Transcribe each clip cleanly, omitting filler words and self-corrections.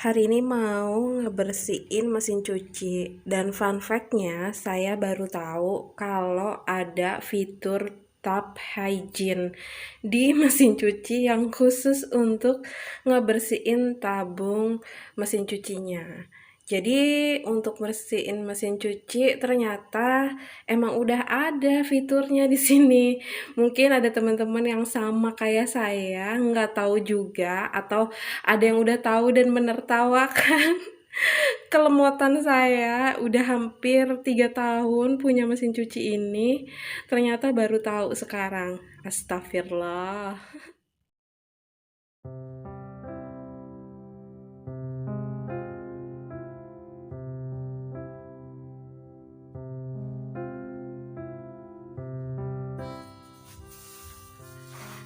Hari ini mau ngebersihin mesin cuci dan fun fact-nya saya baru tahu kalau ada fitur tap hygiene di mesin cuci yang khusus untuk ngebersihin tabung mesin cucinya. Jadi untuk bersihin mesin cuci ternyata emang udah ada fiturnya di sini. Mungkin ada teman-teman yang sama kayak saya, nggak tahu juga, atau ada yang udah tahu dan menertawakan kelemotan saya. Udah hampir 3 tahun punya mesin cuci ini, ternyata baru tahu sekarang. Astagfirullah.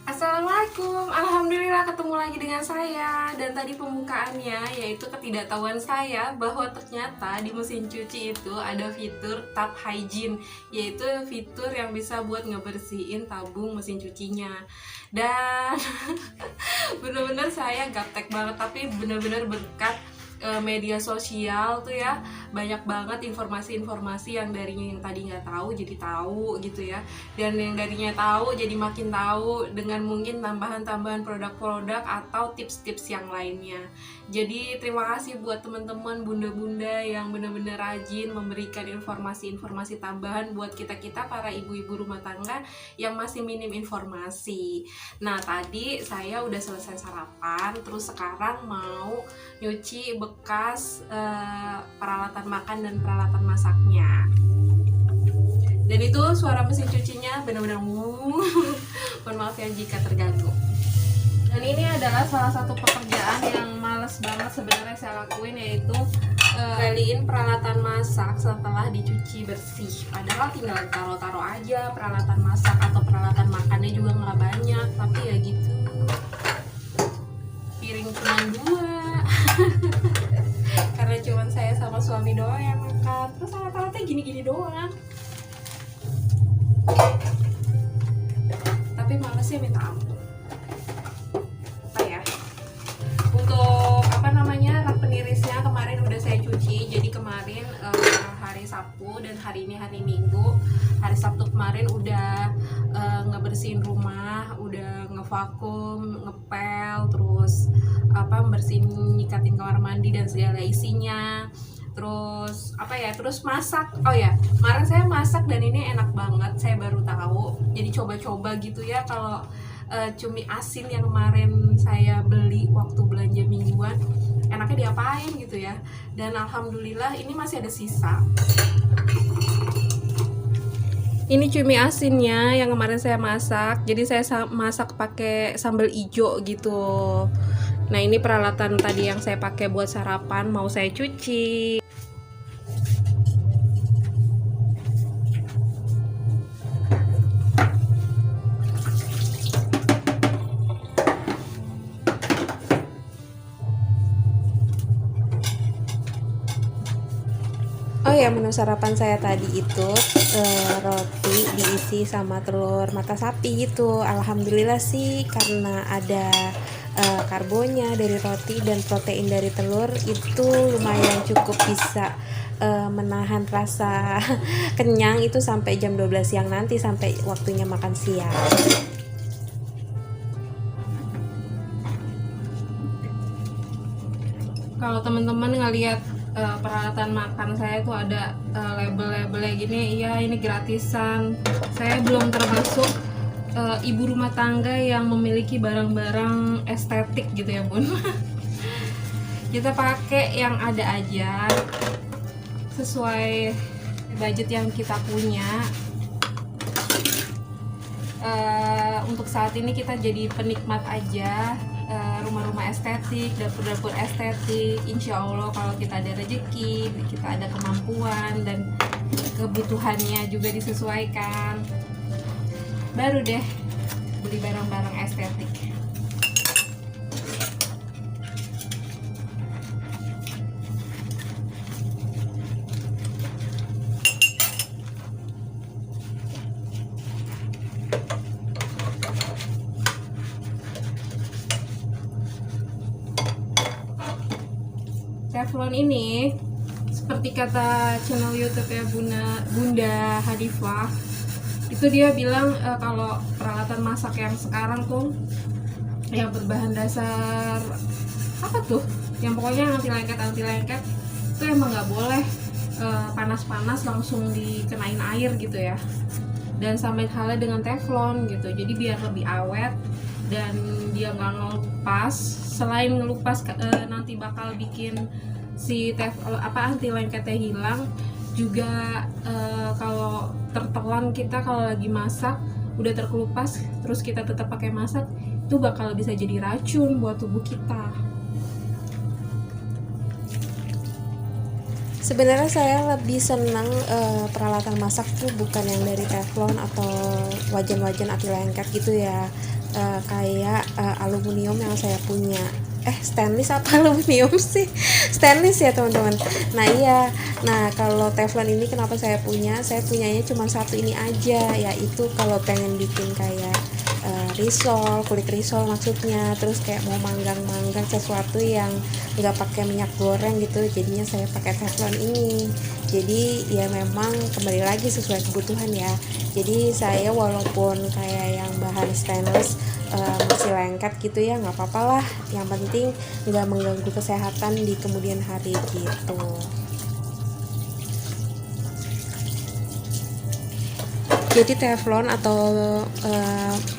Assalamualaikum, alhamdulillah ketemu lagi dengan saya. Dan tadi pembukaannya yaitu ketidaktahuan saya bahwa ternyata di mesin cuci itu ada fitur tap hygiene, yaitu fitur yang bisa buat ngebersihin tabung mesin cucinya. Dan bener-bener saya gaptek banget, tapi bener-bener berkat media sosial tuh ya, banyak banget informasi-informasi yang darinya yang tadi nggak tahu jadi tahu gitu ya, dan yang darinya tahu jadi makin tahu dengan mungkin tambahan-tambahan produk-produk atau tips-tips yang lainnya. Jadi terima kasih buat teman-teman bunda-bunda yang benar-benar rajin memberikan informasi-informasi tambahan buat kita-kita para ibu-ibu rumah tangga yang masih minim informasi. Nah, tadi saya udah selesai sarapan, terus sekarang mau nyuci bekas peralatan makan dan peralatan masaknya. Dan itu suara mesin cucinya benar-benar mohon maaf ya jika terganggu. Dan ini adalah salah satu pekerjaan yang males banget sebenarnya saya lakuin, yaitu galiin peralatan masak setelah dicuci bersih. Padahal tinggal taruh-taruh aja peralatan masak atau peralatan makannya juga nggak banyak, tapi ya gitu, piring cuma 2 karena cuma saya sama suami doang yang makan, terus alat-alatnya gini-gini doang. Tapi malesnya minta ampun. Rak penirisnya kemarin udah saya cuci. Jadi kemarin hari Sabtu dan hari ini hari Minggu. Hari Sabtu kemarin udah ngebersihin rumah, udah ngevakum, ngepel, terus bersihin, nyikatin kamar mandi dan segala isinya. Terus terus masak. Oh ya, kemarin saya masak dan ini enak banget, saya baru tahu. Jadi coba-coba gitu ya kalau cumi asin yang kemarin saya beli waktu belanja mingguan, enaknya diapain gitu ya. Dan alhamdulillah ini masih ada sisa. Ini cumi asinnya yang kemarin saya masak. Jadi saya masak pakai sambal ijo gitu. Nah, ini peralatan tadi yang saya pakai buat sarapan mau saya cuci. Oh ya, menu sarapan saya tadi itu roti diisi sama telur mata sapi gitu. Alhamdulillah sih, karena ada karbonya dari roti dan protein dari telur, itu lumayan cukup bisa menahan rasa kenyang itu sampai jam 12 siang nanti, sampai waktunya makan siang. Kalau teman-teman ngelihat peralatan makan saya tuh ada label-labelnya gini, iya ini gratisan. Saya belum termasuk ibu rumah tangga yang memiliki barang-barang estetik gitu ya bun. Kita pakai yang ada aja sesuai budget yang kita punya. Untuk saat ini kita jadi penikmat aja rumah-rumah estetik, dapur-dapur estetik. Insya Allah kalau kita ada rezeki, kita ada kemampuan dan kebutuhannya juga disesuaikan, baru deh beli barang-barang estetik. teflon ini seperti kata channel YouTube ya Bunda Hadifah, itu dia bilang kalau peralatan masak yang sekarang tuh yang berbahan dasar apa tuh, yang pokoknya anti lengket itu emang nggak boleh panas-panas langsung dikenain air gitu ya. Dan sama halnya dengan teflon gitu, jadi biar lebih awet dan dia nggak ngelupas. Selain ngelupas nanti bakal bikin si anti lengketnya hilang juga. Kalau tertelan kita kalau lagi masak udah terkelupas terus kita tetap pakai masak, itu bakal bisa jadi racun buat tubuh kita. Sebenarnya saya lebih senang peralatan masak tuh bukan yang dari teflon atau wajan-wajan anti lengket gitu ya, kayak aluminium yang saya punya. Stainless apa aluminium sih? Stainless ya teman-teman. Nah iya, nah kalau teflon ini kenapa saya punyanya cuma satu ini aja, yaitu kalau pengen bikin kayak risol, kulit risol maksudnya, terus kayak mau manggang sesuatu yang nggak pakai minyak goreng gitu, jadinya saya pakai teflon ini. Jadi ya memang kembali lagi sesuai kebutuhan ya. Jadi saya walaupun kayak yang bahan stainless masih lengket gitu ya, nggak apa-apa lah, yang penting nggak mengganggu kesehatan di kemudian hari gitu. Jadi teflon atau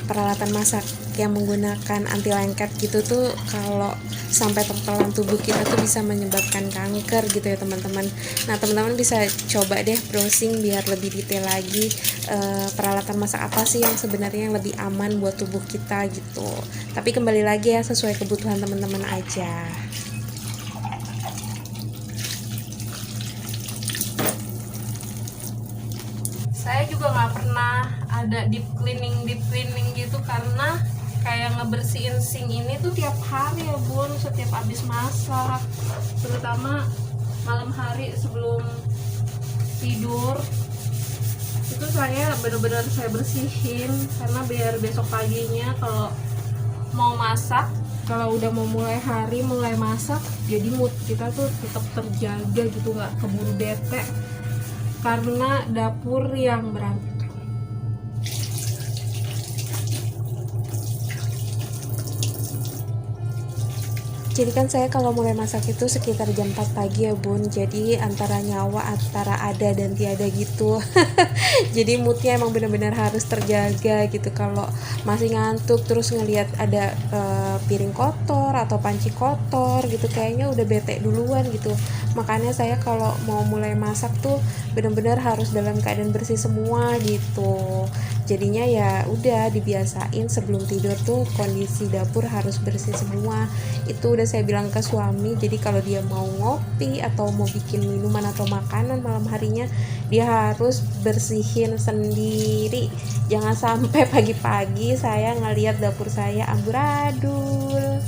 peralatan masak yang menggunakan anti lengket gitu tuh kalau sampai tertelan tubuh kita tuh bisa menyebabkan kanker gitu ya teman-teman. Nah teman-teman bisa coba deh browsing biar lebih detail lagi peralatan masak apa sih yang sebenarnya yang lebih aman buat tubuh kita gitu. Tapi kembali lagi ya, sesuai kebutuhan teman-teman aja. Saya juga nggak pernah ada deep cleaning gitu, karena kayak ngebersihin sink ini tuh tiap hari ya bun, setiap habis masak, terutama malam hari sebelum tidur itu saya benar-benar saya bersihin, karena biar besok paginya kalau mau masak, kalau udah mau mulai hari mulai masak, jadi mood kita tuh tetap terjaga gitu, nggak keburu bete karena dapur yang berantakan. Jadi kan saya kalau mulai masak itu sekitar jam 4 pagi ya bun. Jadi antara ada dan tiada gitu. Jadi moodnya emang benar-benar harus terjaga gitu. Kalau masih ngantuk terus ngelihat ada piring kotor atau panci kotor gitu, kayaknya udah bete duluan gitu. Makanya saya kalau mau mulai masak tuh benar-benar harus dalam keadaan bersih semua gitu. Jadinya ya udah dibiasain sebelum tidur tuh kondisi dapur harus bersih semua. Itu udah saya bilang ke suami, jadi kalau dia mau ngopi atau mau bikin minuman atau makanan malam harinya, dia harus bersihin sendiri. Jangan sampai pagi-pagi saya ngeliat dapur saya amburadul.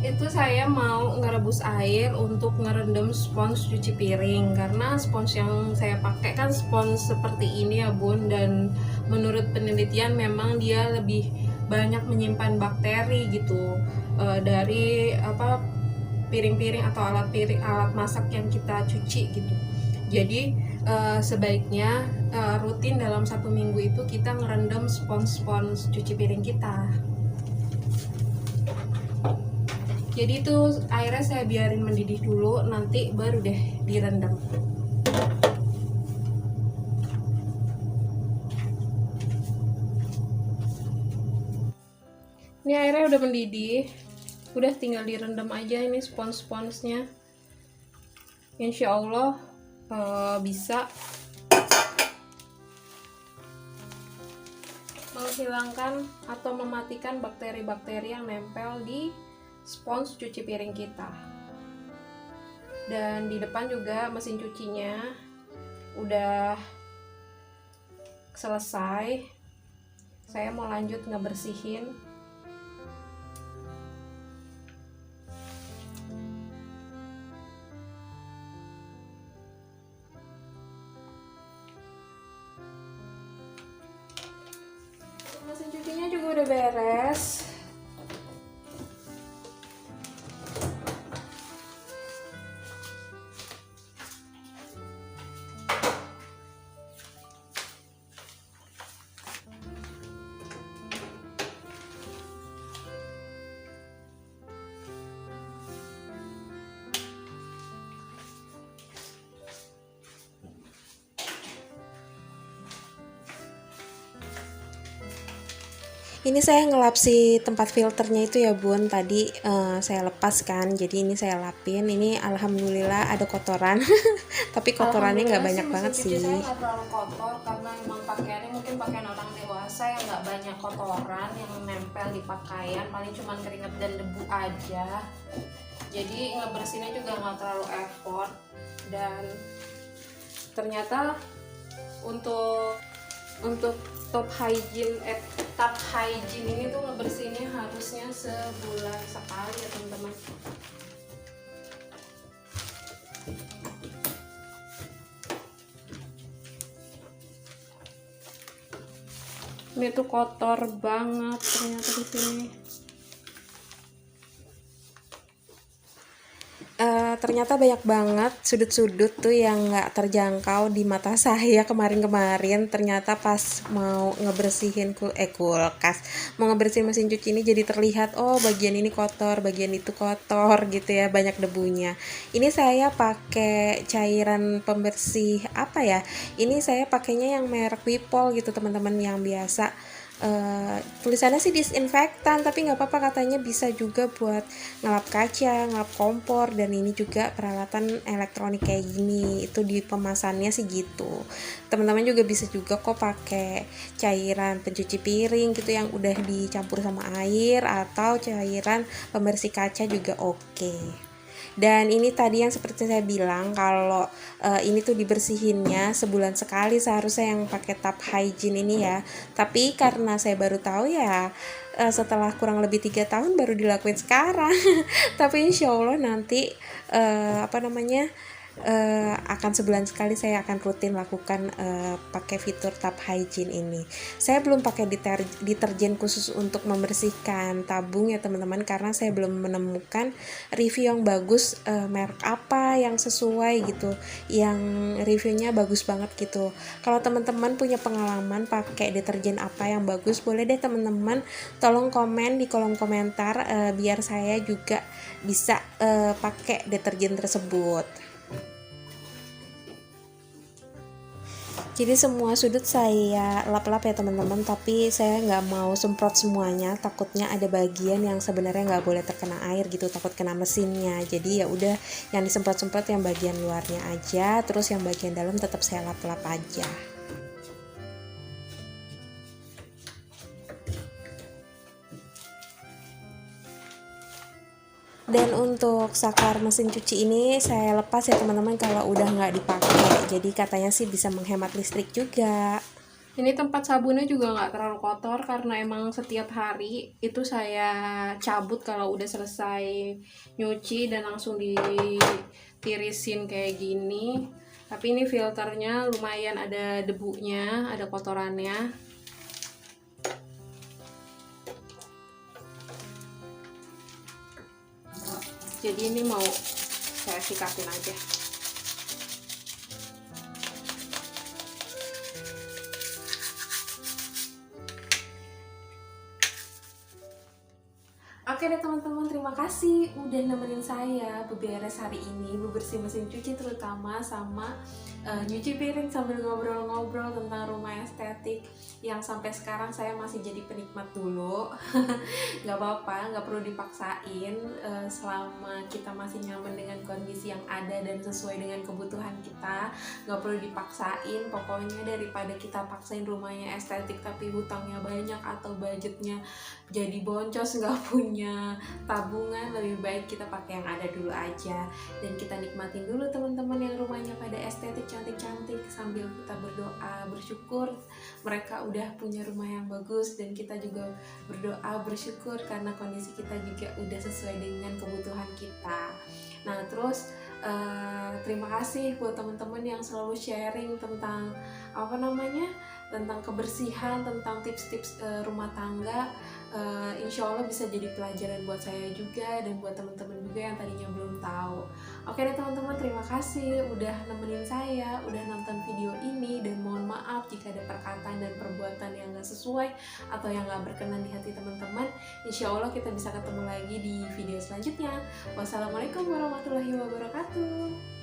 Itu saya mau ngerebus air untuk ngerendam spons cuci piring, karena spons yang saya pakai kan spons seperti ini ya bun, dan menurut penelitian memang dia lebih banyak menyimpan bakteri gitu dari piring-piring atau alat masak yang kita cuci gitu. Jadi sebaiknya rutin dalam 1 minggu itu kita ngerendam spons cuci piring kita. Jadi itu airnya saya biarin mendidih dulu, nanti baru deh direndam. Ini airnya udah mendidih, udah tinggal direndam aja ini spons-sponsnya. Insya Allah bisa menghilangkan atau mematikan bakteri-bakteri yang nempel di spons cuci piring kita. Dan di depan juga mesin cucinya udah selesai. Saya mau lanjut ngebersihin. Ini saya ngelap si tempat filternya itu ya bun, tadi saya lepas kan, jadi ini saya lapin. Ini alhamdulillah ada kotoran, tapi kotorannya nggak Alhamdulillah banyak sih mesin banget cuci sih. saya nggak terlalu kotor karena emang pakaiannya mungkin pakaian orang dewasa yang nggak banyak kotoran yang nempel di pakaian, paling cuma keringat dan debu aja. Jadi ngebersihinnya juga nggak terlalu effort. Dan ternyata untuk top hygiene ini tuh ngebersihinnya harusnya sebulan sekali ya teman-teman. Ini tuh kotor banget ternyata di sini. Ternyata banyak banget sudut-sudut tuh yang nggak terjangkau di mata saya kemarin-kemarin. Ternyata pas mau ngebersihin kulkas, mau ngebersihin mesin cuci ini jadi terlihat, oh bagian ini kotor, bagian itu kotor gitu ya, banyak debunya. Ini saya pakai cairan pembersih apa ya? Ini saya pakainya yang merek Wipol gitu teman-teman, yang biasa. Tulisannya sih disinfektan, tapi nggak apa-apa katanya, bisa juga buat ngelap kaca, ngelap kompor, dan ini juga peralatan elektronik kayak gini. Itu di pemasannya sih gitu. Teman-teman juga bisa juga kok pakai cairan pencuci piring gitu yang udah dicampur sama air, atau cairan pembersih kaca juga oke. Dan ini tadi yang seperti saya bilang, kalau ini tuh dibersihinnya sebulan sekali seharusnya yang pakai top hygiene ini ya. Tapi karena saya baru tahu ya, setelah kurang lebih 3 tahun baru dilakuin sekarang. Tapi insya Allah nanti akan sebulan sekali saya akan rutin lakukan pakai fitur top hygiene ini. Saya belum pakai deterjen khusus untuk membersihkan tabung ya teman-teman, karena saya belum menemukan review yang bagus, merek apa yang sesuai gitu, yang reviewnya bagus banget gitu. Kalau teman-teman punya pengalaman pakai deterjen apa yang bagus, boleh deh teman-teman tolong komen di kolom komentar, biar saya juga bisa pakai deterjen tersebut. Jadi semua sudut saya lap-lap ya teman-teman, tapi saya nggak mau semprot semuanya, takutnya ada bagian yang sebenarnya nggak boleh terkena air gitu, takut kena mesinnya. Jadi ya udah, yang disemprot-semprot yang bagian luarnya aja, terus yang bagian dalam tetap saya lap-lap aja. Dan untuk saklar mesin cuci ini saya lepas ya teman-teman kalau udah nggak dipakai, jadi katanya sih bisa menghemat listrik juga. Ini tempat sabunnya juga nggak terlalu kotor karena emang setiap hari itu saya cabut kalau udah selesai nyuci dan langsung ditirisin kayak gini. Tapi ini filternya lumayan ada debunya, ada kotorannya. Jadi ini mau saya sikatin aja. Oke deh teman-teman, terima kasih udah nemenin saya beberes hari ini, bebersih mesin cuci terutama, sama nyuci piring sambil ngobrol-ngobrol tentang rumah estetik yang sampai sekarang saya masih jadi penikmat dulu. Nggak apa-apa, nggak perlu dipaksain, selama kita masih nyaman dengan kondisi yang ada dan sesuai dengan kebutuhan kita, nggak perlu dipaksain. Pokoknya daripada kita paksain rumahnya estetik tapi hutangnya banyak atau budgetnya jadi boncos, nggak punya tabungan, lebih baik kita pakai yang ada dulu aja dan kita nikmatin dulu teman-teman yang rumahnya pada estetik cantik-cantik, sambil kita berdoa bersyukur mereka udah punya rumah yang bagus, dan kita juga berdoa bersyukur karena kondisi kita juga udah sesuai dengan kebutuhan kita. Nah terus terima kasih buat teman-teman yang selalu sharing tentang tentang kebersihan, tentang tips-tips rumah tangga. Insya Allah bisa jadi pelajaran buat saya juga dan buat teman-teman juga yang tadinya belum tahu. Oke deh teman-teman, terima kasih udah nemenin saya, udah nonton video ini, dan mohon maaf jika ada perkataan dan perbuatan yang gak sesuai atau yang gak berkenan di hati teman-teman. Insya Allah kita bisa ketemu lagi di video selanjutnya. Wassalamualaikum warahmatullahi wabarakatuh.